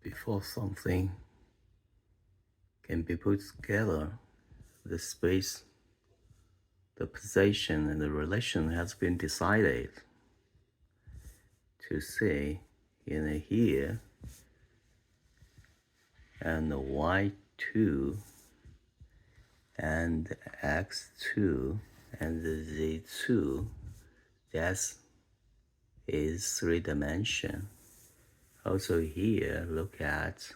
Before something can be put together, the space, the position, and the relation has been decided. To say in a here and y2 and x2 and z2, that is three dimension. Also here, look at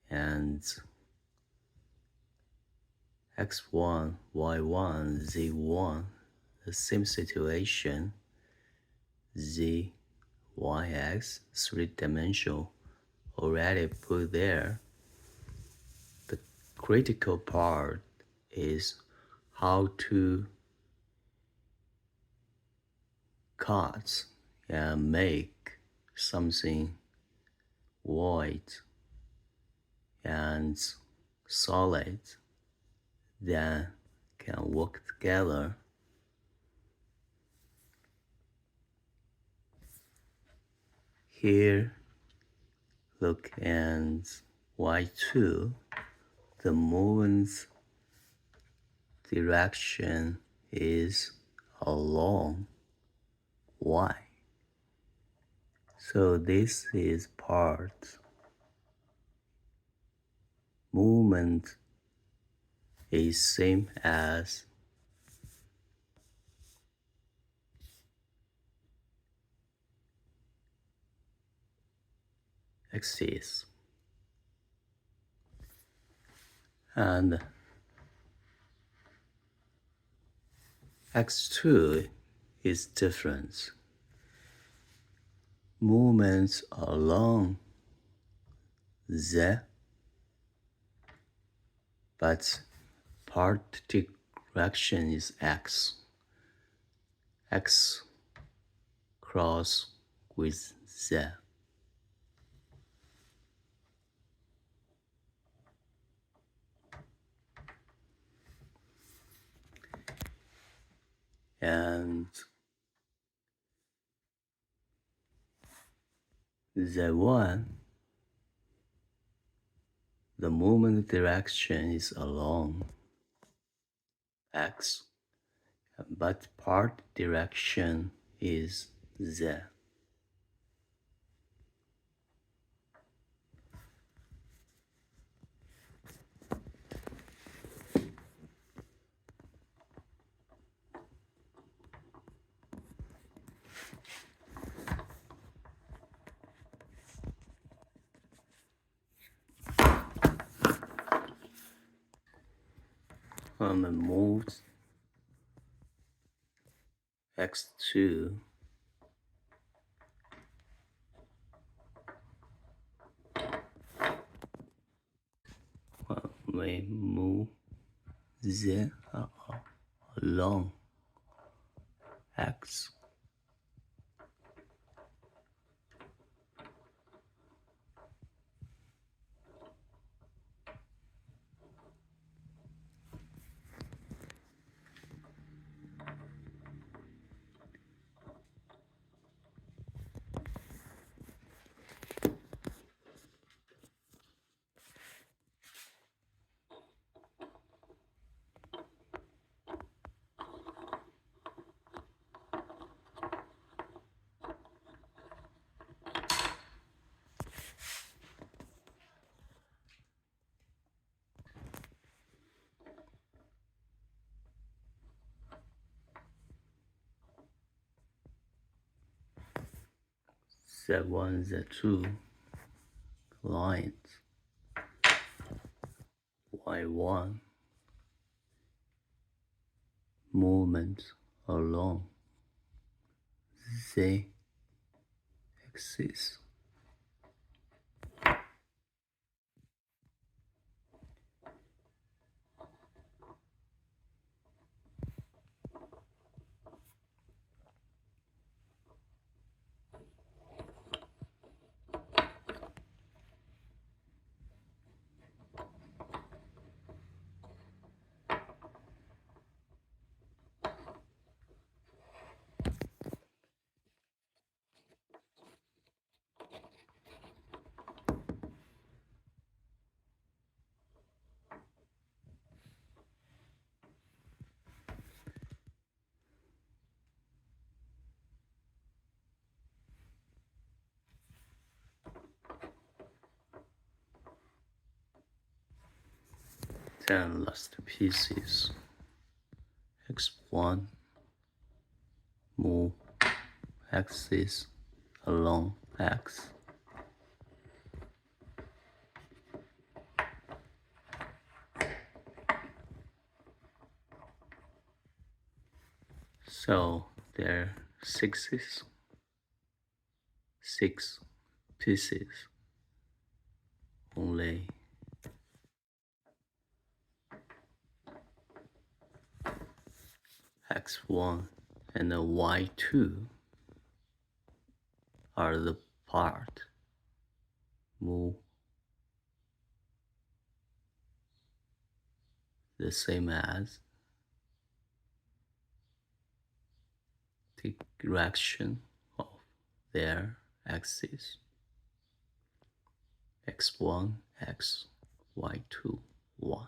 and x1, y1, z1, the same situation, z, y, x, three-dimensional already put there. The critical part is how to cut and make something void and solid that can work together. Here, look at y2, the movement's direction is along y. So this is part. Movement is same as axis. And x2 is different. Movements along z, but part direction is x. X cross with z. And z1, the movement direction is along x, but part direction is z. When I moved x2, when we move z along x, z1, z2 lines, y1 movement along z axis. Then last pieces. X1 move axis along X. So there are six pieces. Only X1 and the Y2 are the part move the same as the direction of their axis. X1, X, Y2, Y.